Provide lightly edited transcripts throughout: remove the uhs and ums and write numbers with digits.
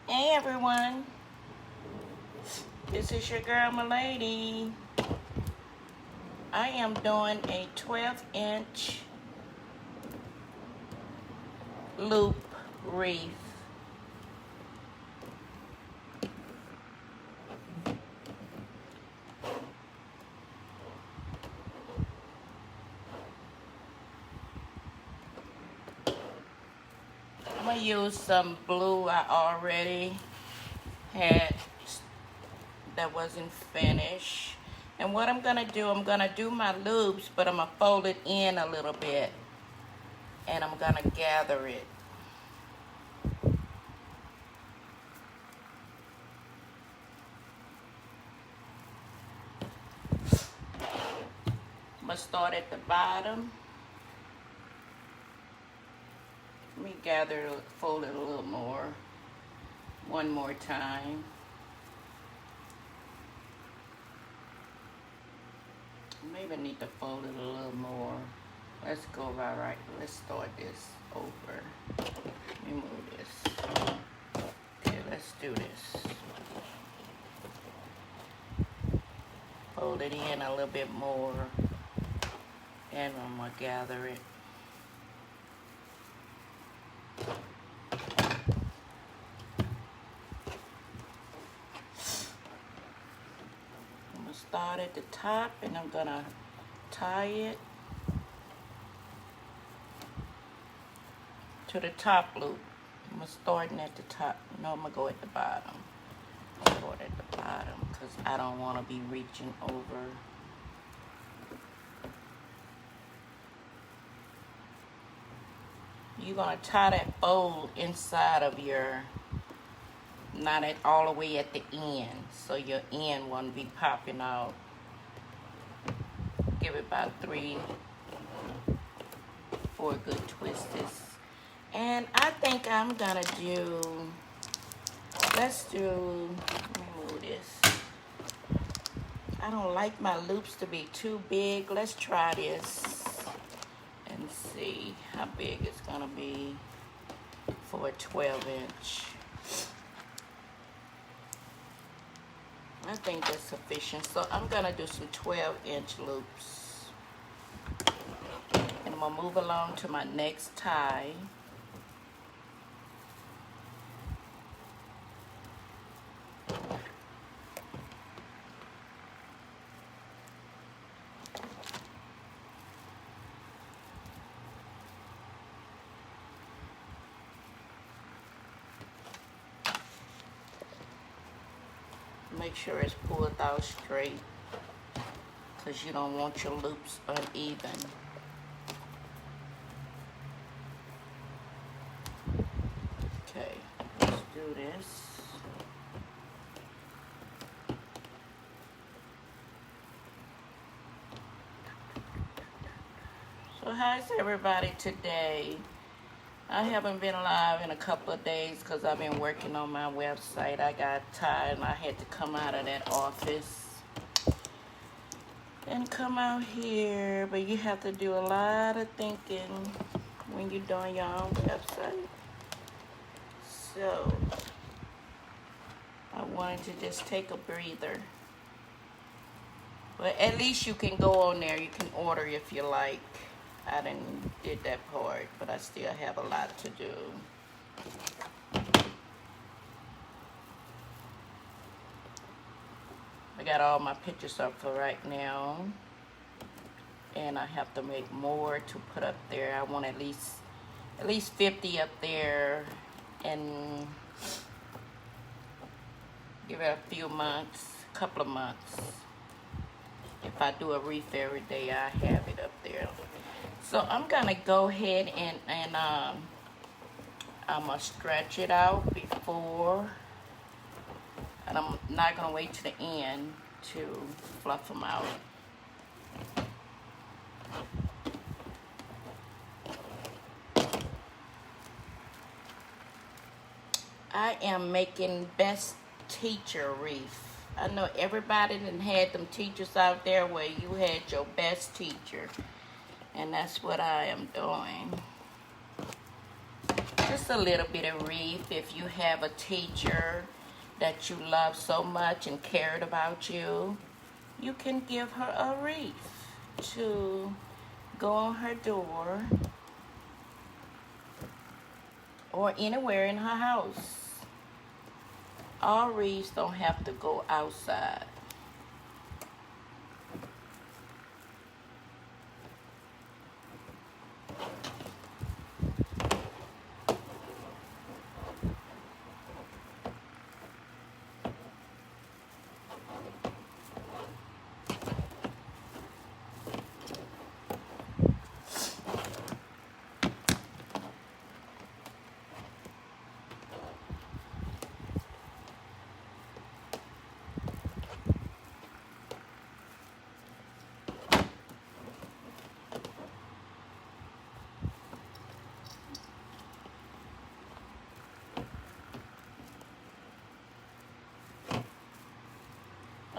Hey everyone, this is your girl Milady. I am doing a 12-inch loop wreath. I'm going to use some blue I already had that wasn't finished. And what I'm going to do my loops, but I'm going to fold it in a little bit. And I'm going to gather it. I'm going to start at the bottom. Let me fold it a little more. One more time. Maybe I need to fold it a little more. Let's go right. Let's start this over. Let me move this. Okay, let's do this. Fold it in a little bit more. And I'm going to gather it. I'm going to start at the top and I'm going to tie it to the top loop. I'm starting at the top. No, I'm going to go at the bottom. I'm going at the bottom because I don't want to be reaching over. You're going to tie that fold inside of your, not at all the way at the end, so your end won't be popping out. Give it about 3-4 good twists. And I think I'm gonna do, let me move this. I don't like my loops to be too big. Let's try this and see how big it's gonna be for a 12-inch. I think that's sufficient. So I'm gonna do some 12-inch loops. And I'm gonna move along to my next tie. Make sure it's pulled out straight because you don't want your loops uneven. Okay, let's do this. So how's everybody today? I haven't been live in a couple of days because I've been working on my website. I got tired and I had to come out of that office and come out here. But you have to do a lot of thinking when you're doing your own website. So I wanted to just take a breather. But at least you can go on there. You can order if you like. I did that part, but I still have a lot to do. I got all my pictures up for right now. And I have to make more to put up there. I want at least 50 up there and give it a few months, a couple of months. If I do a wreath every day, I have it up there. So I'm gonna go ahead and I'm gonna stretch it out before, and I'm not gonna wait to the end to fluff them out. I am making best teacher wreath. I know everybody done had them teachers out there where you had your best teacher. And that's what I am doing. Just just a little bit of wreath. If you have a teacher that you love so much and cared about you, you can give her a wreath to go on her door or anywhere in her house. All wreaths don't have to go outside.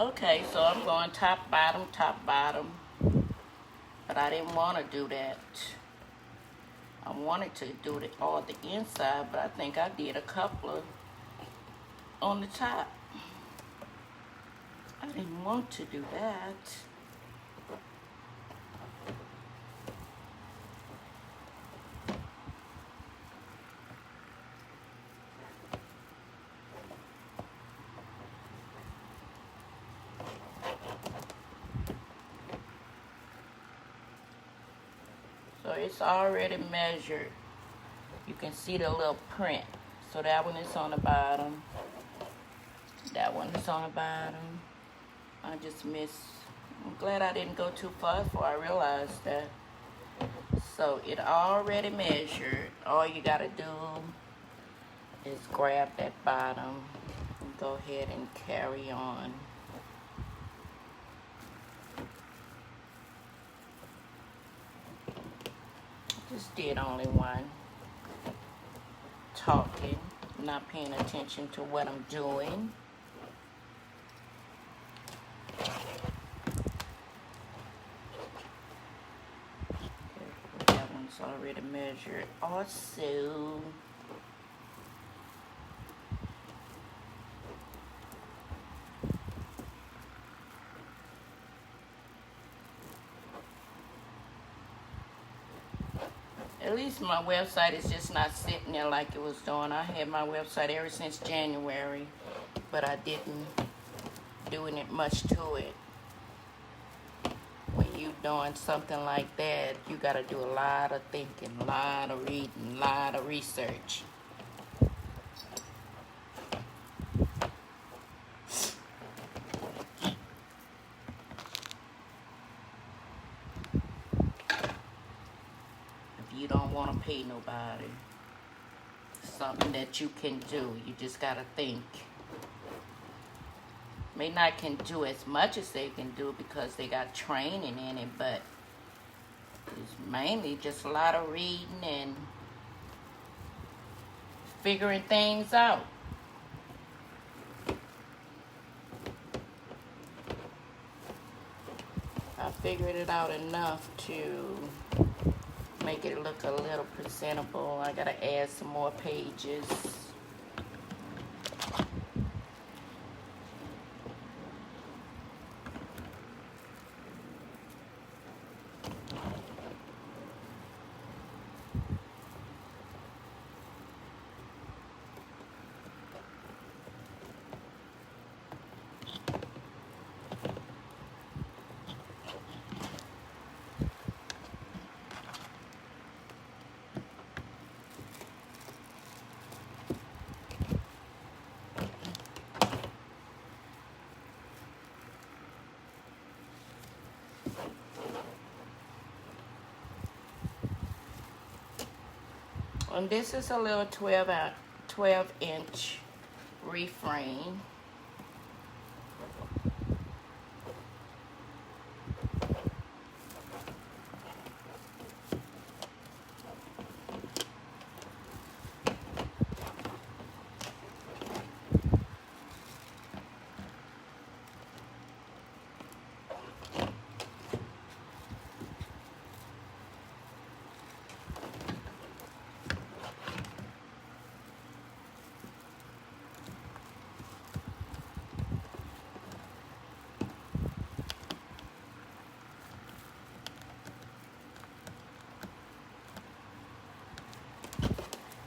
Okay, so I'm going top, bottom, but I didn't want to do that. I wanted to do all the inside, but I think I did a couple of on the top. I didn't want to do that. So it's already measured. You can see the little print. So that one is on the bottom. That one is on the bottom. I just missed. I'm glad I didn't go too far before I realized that. So it already measured. All you gotta do is grab that bottom and go ahead and carry on. Just did only one. Talking, not paying attention to what I'm doing. That one's already measured. Also, at least my website is just not sitting there like it was doing. I had my website ever since January, but I didn't doing it much to it. When you doing something like that, you got to do a lot of thinking, a lot of reading, a lot of research. You don't want to pay nobody. Something that you can do. You just got to think. May not can do as much as they can do because they got training in it, but it's mainly just a lot of reading and figuring things out. I figured it out enough to make it look a little presentable. I gotta add some more pages. And this is a little 12-inch reframe.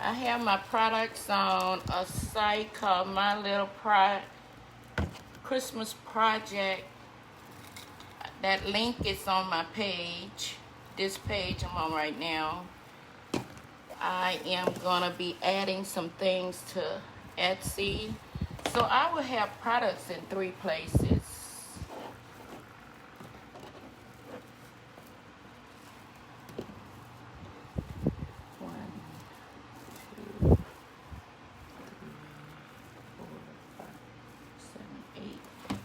I have my products on a site called My Little Christmas Project. That link is on my page. This page I'm on right now. I am gonna be adding some things to Etsy. So I will have products in 3 places.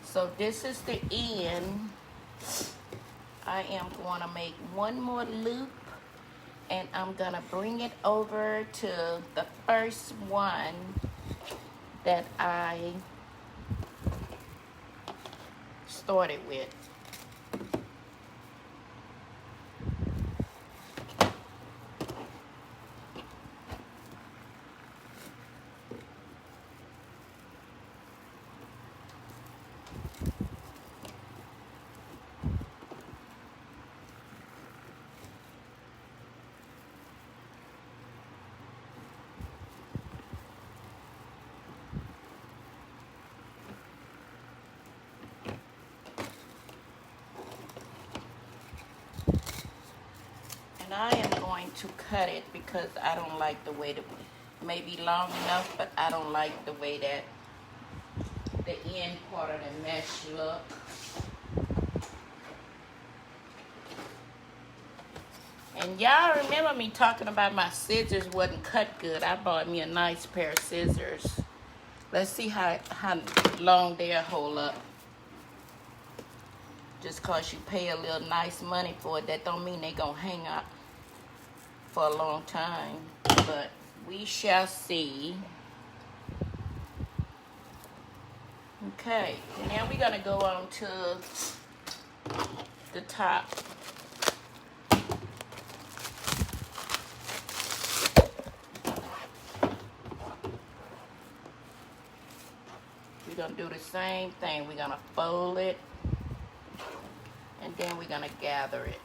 So this is the end. I am going to make one more loop, and I'm going to bring it over to the first one that I started with. And I am going to cut it because I don't like the way it may be long enough, but I don't like the way that the end part of the mesh look. And y'all remember me talking about my scissors wasn't cut good. I bought me a nice pair of scissors. Let's see how long they'll hold up. Just cause you pay a little nice money for it, that don't mean they gonna hang up for a long time. But we shall see. Okay, now we're gonna go on to the top. We're gonna do the same thing. We're gonna fold it, and then we're gonna gather it.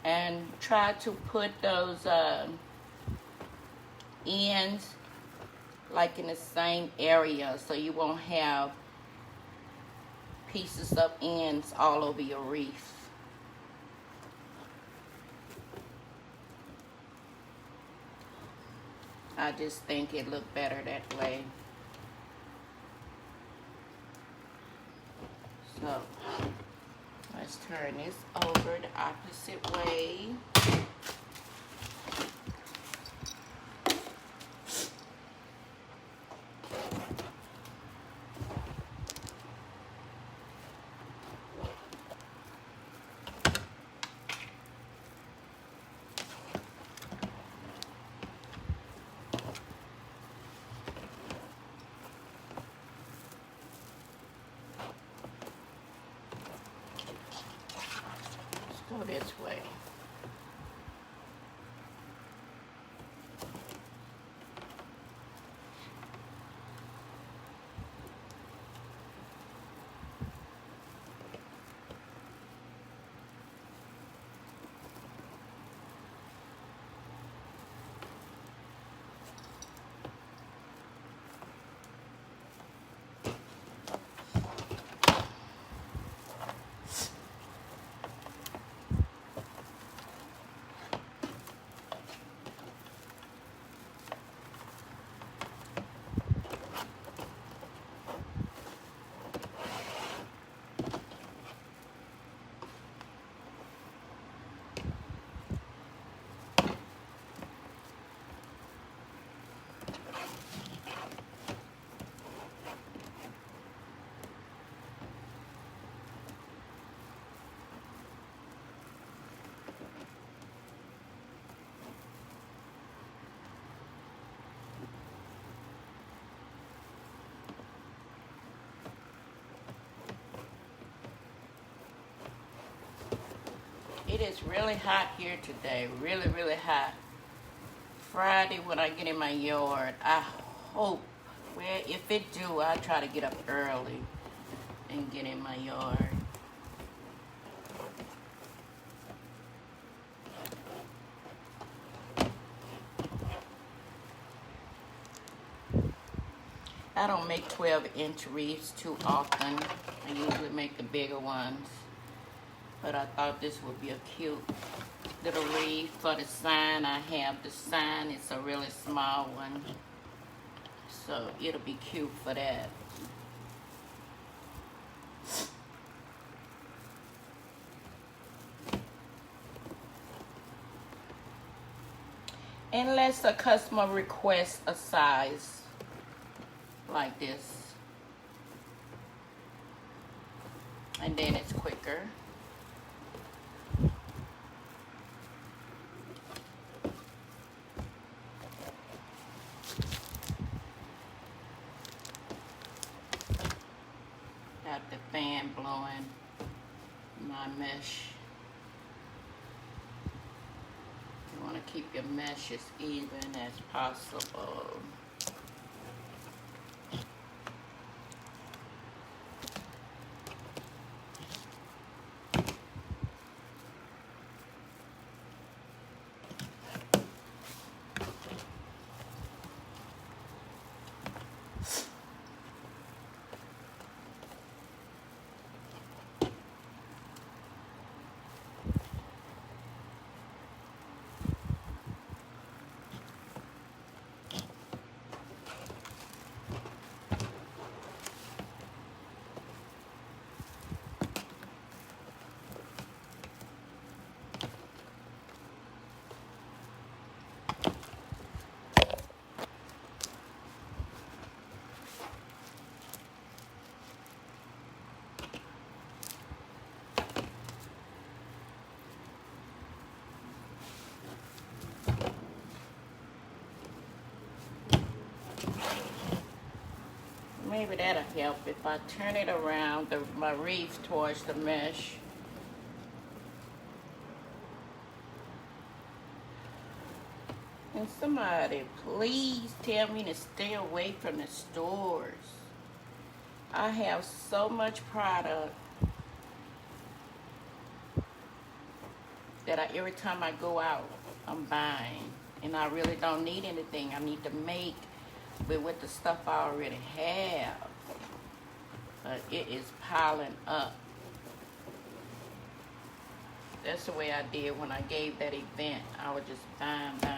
And try to put those ends like in the same area so you won't have pieces of ends all over your wreath. I just think it looked better that way. So let's turn this over the opposite way. Go this way. It is really hot here today. Really, really hot. Friday when I get in my yard, I hope, well, if it do, I'll try to get up early and get in my yard. I don't make 12-inch wreaths too often. I usually make the bigger ones. But I thought this would be a cute little wreath for the sign. I have the sign. It's a really small one. So it'll be cute for that. Unless a customer requests a size like this. And then it's quicker. Got the fan blowing my mesh. You want to keep your mesh as even as possible. Maybe that'll help if I turn it around, my wreath towards the mesh. And somebody, please tell me to stay away from the stores. I have so much product that every time I go out, I'm buying. And I really don't need anything. I need to make with the stuff I already have. But it is piling up. That's the way I did when I gave that event. I was just buying.